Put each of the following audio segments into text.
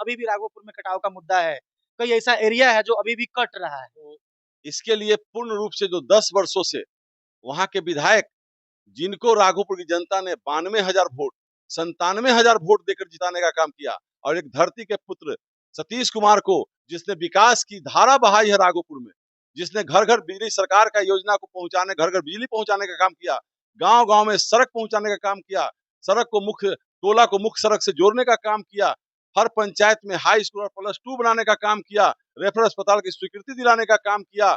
अभी भी राघोपुर में कटाव का मुद्दा है। कई ऐसा एरिया है जो अभी भी कट रहा है। तो इसके लिए पूर्ण रूप से जो 10 वर्षों से वहां के विधायक, जिनको राघोपुर की जनता ने 92,000 वोट, 97,000 वोट देकर जिताने का काम किया, और एक धरती के पुत्र सतीश कुमार को, जिसने विकास की धारा बहाई है राघोपुर में, जिसने घर घर बिजली, सरकार का योजना को पहुंचाने, घर घर बिजली पहुंचाने का काम किया, गांव गांव में सड़क पहुंचाने का काम किया, सड़क को मुख्य टोला को मुख्य सड़क से जोड़ने का काम किया, हर पंचायत में हाई स्कूल और +2 बनाने का काम किया, रेफरल अस्पताल की स्वीकृति दिलाने का काम किया,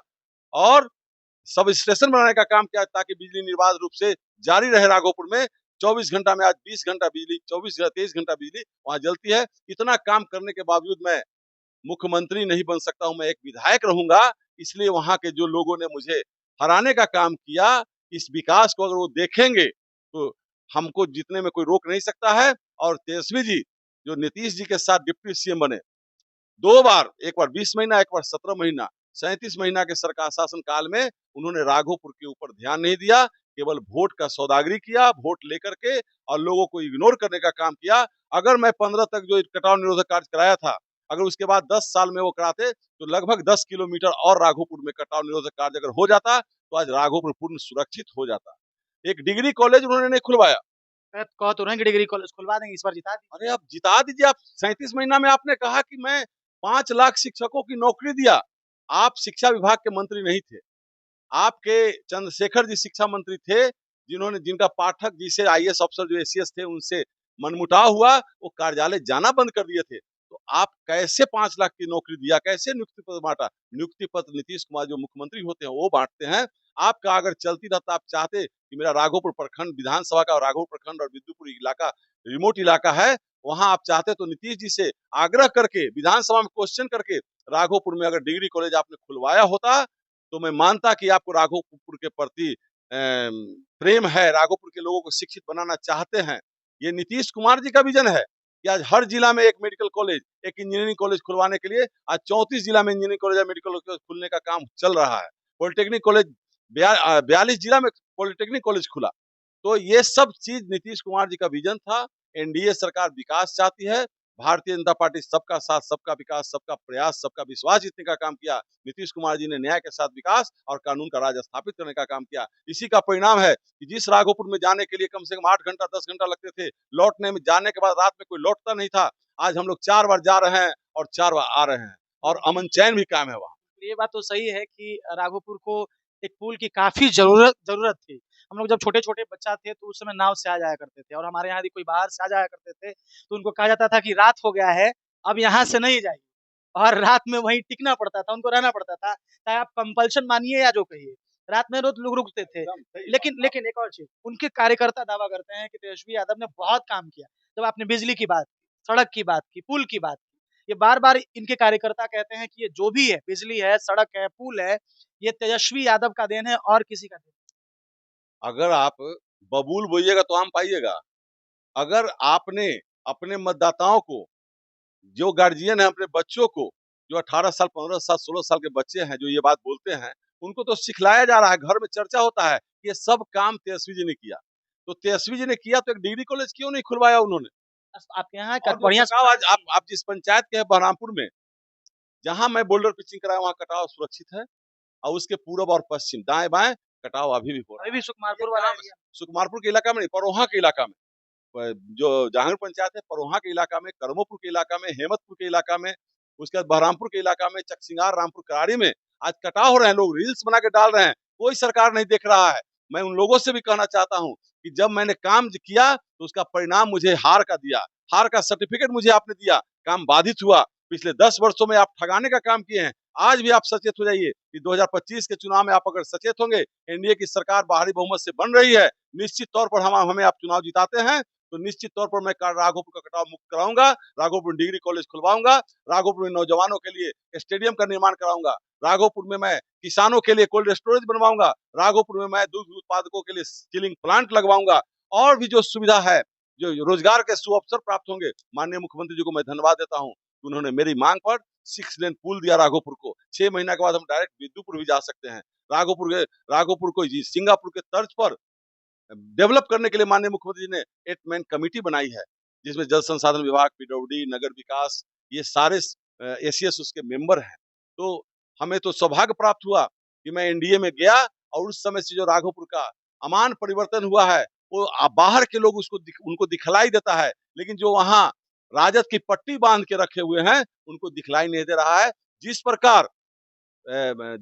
और सब स्टेशन बनाने का काम किया, ताकि बिजली निर्बाध रूप से जारी रहे राघोपुर में। 24 घंटा में आज 20 घंटा बिजली, 23 घंटा बिजली वहां जलती है। इतना काम करने के बावजूद मैं मुख्यमंत्री नहीं बन सकता हूं, मैं एक विधायक रहूंगा। इसलिए वहां के जो लोगों ने मुझे हराने का काम किया, इस विकास को अगर वो देखेंगे तो हमको जीतने में कोई रोक नहीं सकता है। और तेजस्वी जी, जो नीतीश जी के साथ डिप्टी सीएम बने 2 बार, एक बार 20 महीना, एक बार 17 महीना, 37 महीना के सरकार शासन काल में उन्होंने राघोपुर के ऊपर ध्यान नहीं दिया, केवल वोट का सौदागरी किया, वोट लेकर के, और लोगों को इग्नोर करने का काम किया। अगर मैं 15 तक जो कटाव निरोधक कार्य कराया था, अगर उसके बाद 10 साल में वो कराते, तो लगभग 10 किलोमीटर और राघोपुर में कटाव निरोधक कार्य अगर हो जाता, तो आज राघोपुर पूर्ण सुरक्षित हो जाता। एक डिग्री कॉलेज उन्होंने नहीं खुलवाया। कह तो रहे हैं कि डिग्री कॉलेज खुलवा देंगे, इस बार जिता दीजिए। अरे आप जिता दीजिए। आप 37 महीना में आपने कहा कि मैं 5 लाख शिक्षकों की नौकरी दिया। आप शिक्षा विभाग के मंत्री नहीं थे, आपके चंद्रशेखर जी शिक्षा मंत्री थे, जिन्होंने, जिनका पाठक जी से आईएएस अफसर जो एसीएस थे उनसे मनमुटाव हुआ, वो कार्यालय जाना बंद कर दिए थे। तो आप कैसे 5 लाख की नौकरी दिया, कैसे नियुक्ति पत्र बांटा? नियुक्ति पत्र नीतीश कुमार जो मुख्यमंत्री होते हैं वो बांटते हैं। आपका अगर चलती रहता, आप चाहते कि मेरा राघोपुर प्रखंड विधानसभा का, राघोपुर प्रखंड और विद्युपुर इलाका रिमोट इलाका है, वहां आप चाहते तो नीतीश जी से आग्रह करके, विधानसभा में क्वेश्चन करके, राघोपुर में अगर डिग्री कॉलेज आपने खुलवाया होता, तो मैं मानता कि आपको राघोपुर के प्रति प्रेम है, राघोपुर के लोगों को शिक्षित बनाना चाहते हैं। ये नीतीश कुमार जी का विजन है कि आज हर जिला में एक मेडिकल कॉलेज, एक इंजीनियरिंग कॉलेज खुलवाने के लिए आज 34 जिला में इंजीनियरिंग कॉलेज या मेडिकल कॉलेज खुलने का काम चल रहा है। पॉलिटेक्निक कॉलेज 42 जिला में पॉलिटेक्निक कॉलेज खुला। तो ये सब चीज नीतीश कुमार जी का विजन था। एनडीए सरकार विकास चाहती है, भारतीय जनता पार्टी सबका साथ, सबका विकास, सबका प्रयास, सबका विश्वास जीतने का काम किया। नीतीश कुमार जी ने न्याय के साथ विकास और कानून का राज स्थापित करने का काम किया। इसी का परिणाम है कि जिस राघोपुर में जाने के लिए कम से कम 8 घंटा 10 घंटा लगते थे, लौटने में, जाने के बाद रात में कोई लौटता नहीं था, आज हम लोग 4 बार जा रहे हैं और 4 बार आ रहे हैं, और अमन चैन भी कायम है वहाँ। ये बात तो सही है कि राघोपुर को एक पुल की काफ़ी ज़रूरत ज़रूरत थी। हम लोग जब छोटे-छोटे बच्चा थे तो उस समय नाव से आ जाया करते थे, और हमारे यहाँ यदि कोई बाहर से आ जाया करते थे, तो उनको कहा जाता था कि रात हो गया है, अब यहाँ से नहीं जाइए, और रात में वहीं टिकना पड़ता था, उनको रहना पड़ता था। चाहे आप कंपल्शन मानिए या जो कहिए, रात में रोज़ लोग रुकते थे। एकदम सही बात। लेकिन लेकिन एक और चीज़, उनके कार्यकर्ता दावा करते हैं कि तेजस्वी यादव ने बहुत काम किया। जब आपने बिजली की बात की, सड़क की बात की, पुल की बात की, ये बार-बार इनके कार्यकर्ता कहते हैं कि ये जो भी है, बिजली है, सड़क है, पुल है, ये तेजस्वी यादव का देन है और किसी का देन नहीं। अगर आप बबूल बोइएगा तो आम पाइएगा। अगर आपने अपने मतदाताओं को, जो गार्जियन है अपने बच्चों को, जो 18 साल, 15 साल, 16 साल के बच्चे हैं जो ये बात बोलते हैं, उनको तो सिखलाया जा रहा है, घर में चर्चा होता है कि ये सब काम तेजस्वी जी ने किया। तो तेजस्वी जी ने किया तो एक डिग्री कॉलेज क्यों नहीं खुलवाया उन्होंने? बस आपके यहाँ और जो बढ़िया कटाव आज अस्पताल नहीं आप जिस पंचायत के हैं बहरामपुर में, जहां मैं बोल्डर पिचिंग कराया वहां कटाव सुरक्षित है, और उसके पूरब और पश्चिम, दाएं बाएं कटाव अभी भी हो अभी रहा भी है। ये सुकुमारपुर वाला काम एरिया। सुकुमारपुर के इलाका में नहीं, परोहा के इलाका में, जो जहांगीर पंचायत है, परोहा के इलाका में, करमोपुर के इलाका में, हेमतपुर के इलाका में, उसके बाद बहरामपुर के इलाका में, चकसिंगार, रामपुर, कराड़ी में आज कटाव हो रहे हैं। लोग रील्स बना के डाल रहे हैं, कोई सरकार नहीं देख रहा है। मैं उन लोगों से भी कहना चाहता हूं कि जब मैंने काम किया तो उसका परिणाम मुझे हार का दिया, हार का सर्टिफिकेट मुझे आपने दिया, काम बाधित हुआ। पिछले 10 वर्षों में आप ठगाने का काम किए हैं। आज भी आप सचेत हो जाइए कि 2025 के चुनाव में आप अगर सचेत होंगे, एनडीए की सरकार बाहरी बहुमत से बन रही है, निश्चित तौर पर हमें आप चुनाव जिताते हैं, तो निश्चित तौर पर मैं राघोपुर का कटाव मुक्त कराऊंगा, राघोपुर में डिग्री कॉलेज खुलवाऊंगा, राघोपुर में नौजवानों के लिए स्टेडियम का निर्माण कराऊंगा, राघोपुर में मैं किसानों के लिए कोल्ड स्टोरेज बनवाऊंगा, राघोपुर में मैं दूध उत्पादकों के लिए चिलिंग प्लांट लगवाऊंगा, और भी जो सुविधा है, जो रोजगार के सुअवसर प्राप्त होंगे। माननीय मुख्यमंत्री जी को मैं धन्यवाद देता हूँ, उन्होंने मेरी मांग पर 6 लेन पुल दिया राघोपुर को। 6 महीना के बाद हम डायरेक्ट विद्युपुर भी जा सकते हैं। राघोपुर को सिंगापुर के तर्ज पर डेवलप करने के लिए माननीय मुख्यमंत्री जी ने 8 मैन कमेटी बनाई है, जिसमें जल संसाधन विभाग, पीडब्ल्यूडी, नगर विकास, ये सारे एसीएस उसके मेंबर हैं। तो हमें तो सौभाग्य प्राप्त हुआ कि मैं एनडीए में गया और उस समय से जो राघोपुर का अमान परिवर्तन हुआ है वो बाहर के लोग उनको दिखलाई देता है, लेकिन जो वहाँ राजद की पट्टी बांध के रखे हुए हैं उनको दिखलाई नहीं दे रहा है। जिस प्रकार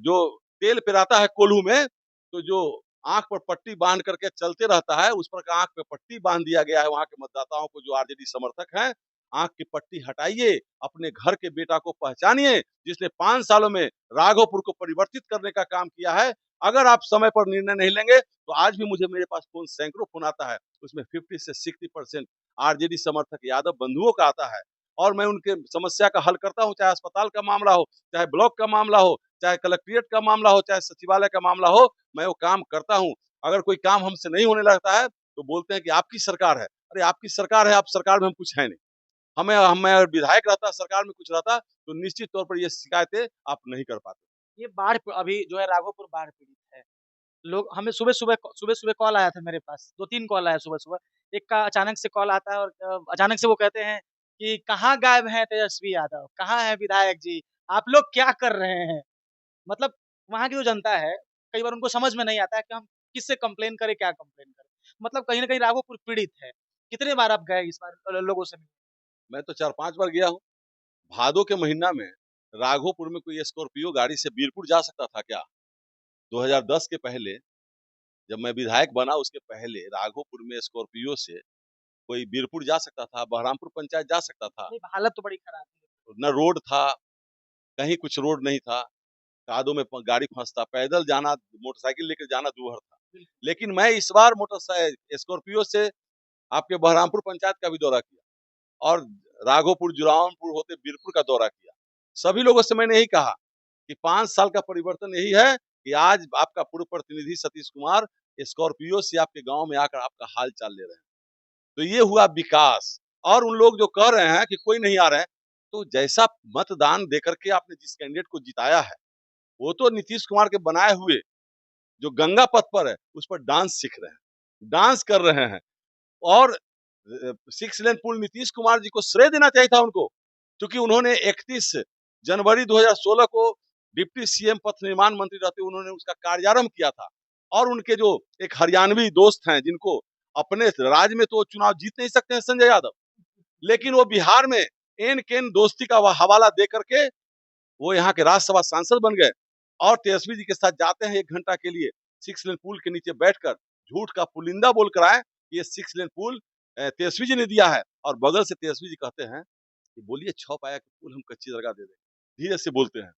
जो तेल पिराता है कोल्हू में, तो जो आंख पर पट्टी बांध करके चलते रहता है उस पर आंख पे पट्टी बांध दिया गया है वहां के मतदाताओं को जो आरजेडी समर्थक हैं। आंख की पट्टी हटाइए, अपने घर के बेटा को पहचानिए जिसने 5 सालों में राघोपुर को परिवर्तित करने का काम किया है। अगर आप समय पर निर्णय नहीं लेंगे तो आज भी मेरे पास फोन सैकड़ों फोन आता है, उसमें 50 से 60% आरजेडी समर्थक यादव बंधुओं का आता है और मैं उनके समस्या का हल करता हूं, चाहे अस्पताल का मामला हो, चाहे ब्लॉक का मामला हो, चाहे कलेक्ट्रेट का मामला हो, चाहे सचिवालय का मामला हो, मैं वो काम करता हूं। अगर कोई काम हमसे नहीं होने लगता है तो बोलते हैं कि आपकी सरकार है। अरे आपकी सरकार है, आप सरकार में हम कुछ है नहीं। मैं अगर विधायक रहता, सरकार में कुछ रहता तो निश्चित तौर पर ये शिकायतें आप नहीं कर पाते। ये बाढ़ अभी जो है राघोपुर बाढ़ पीड़ित है। लोग हमें सुबह-सुबह कॉल आया था मेरे पास, 2-3 कॉल आया सुबह-सुबह। एक का अचानक से कॉल आता है और अचानक से वो कहते हैं कि कहाँ गायब हैं तेजस्वी यादव? कहाँ हैं विधायक जी? आप लोग क्या कर रहे हैं? मतलब वहाँ की जो जनता है, कई बार उनको समझ में नहीं आता है कि हम किससे कंप्लेन करें, क्या कंप्लेन करें? मतलब कहीं न कहीं राघोपुर पीड़ित है। कितने बार आप गए इस बार लोगों से मिलने? मैं तो 4-5 बार गया हूँ। भादो के महीना में राघोपुर में कोई स्कॉर्पियो गाड़ी से बीरपुर जा सकता था क्या? 2010 के पहले, जब मैं विधायक बना उसके पहले राघोपुर में स्कॉर्पियो से कोई बीरपुर जा सकता था, बहरामपुर पंचायत जा सकता था। नहीं, हालत तो बड़ी खराब है। न रोड था, कहीं कुछ रोड नहीं था, कादों में गाड़ी फंसता, पैदल जाना, मोटरसाइकिल लेकर जाना दूभर था। लेकिन मैं इस बार स्कॉर्पियो से आपके बहरामपुर पंचायत का भी दौरा किया और राघोपुर, जुरावनपुर होते बीरपुर का दौरा किया। सभी लोगों से मैंने यही कहा कि 5 साल का परिवर्तन यही है कि आज आपका पूर्व प्रतिनिधि सतीश कुमार स्कॉर्पियो से आपके गांव में आकर आपका हाल चाल ले रहे हैं। तो ये हुआ विकास। और उन लोग जो कह रहे हैं कि कोई नहीं आ रहे हैं, तो जैसा मतदान देकर के आपने जिस कैंडिडेट को जिताया है, वो तो नीतीश कुमार के बनाए हुए जो गंगा पथ पर है, उस पर डांस सीख रहे हैं, डांस कर रहे हैं। और 6 लेन पुल नीतीश कुमार जी को श्रेय देना चाहिए था उनको, क्योंकि उन्होंने 31 जनवरी 2016 को डिप्टी सीएम पथ निर्माण मंत्री रहते उन्होंने उसका कार्यारंभ किया था। और उनके जो एक हरियाणवी दोस्त हैं जिनको अपने राज्य में तो चुनाव जीत नहीं सकते हैं, संजय यादव, लेकिन वो बिहार में एन केन दोस्ती का हवाला दे करके वो यहाँ के राज्यसभा सांसद बन गए और तेजस्वी जी के साथ जाते हैं 1 घंटा के लिए 6 लेन पुल के नीचे बैठकर झूठ का पुलिंदा बोल कर आए, ये 6 लेन पुल तेजस्वी जी ने दिया है। और बगल से तेजस्वी जी कहते हैं कि बोलिए 6 पाया के पुल हम कच्ची दरगाह दे दें, धीरे से बोलते हैं।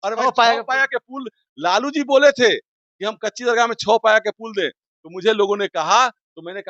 अरे भाई 6 6 पाया के पुल लालू जी बोले थे कि हम कच्ची दरगाह में 6 पाया के पुल दें, तो मुझे लोगों ने कहा, तो मैंने कहा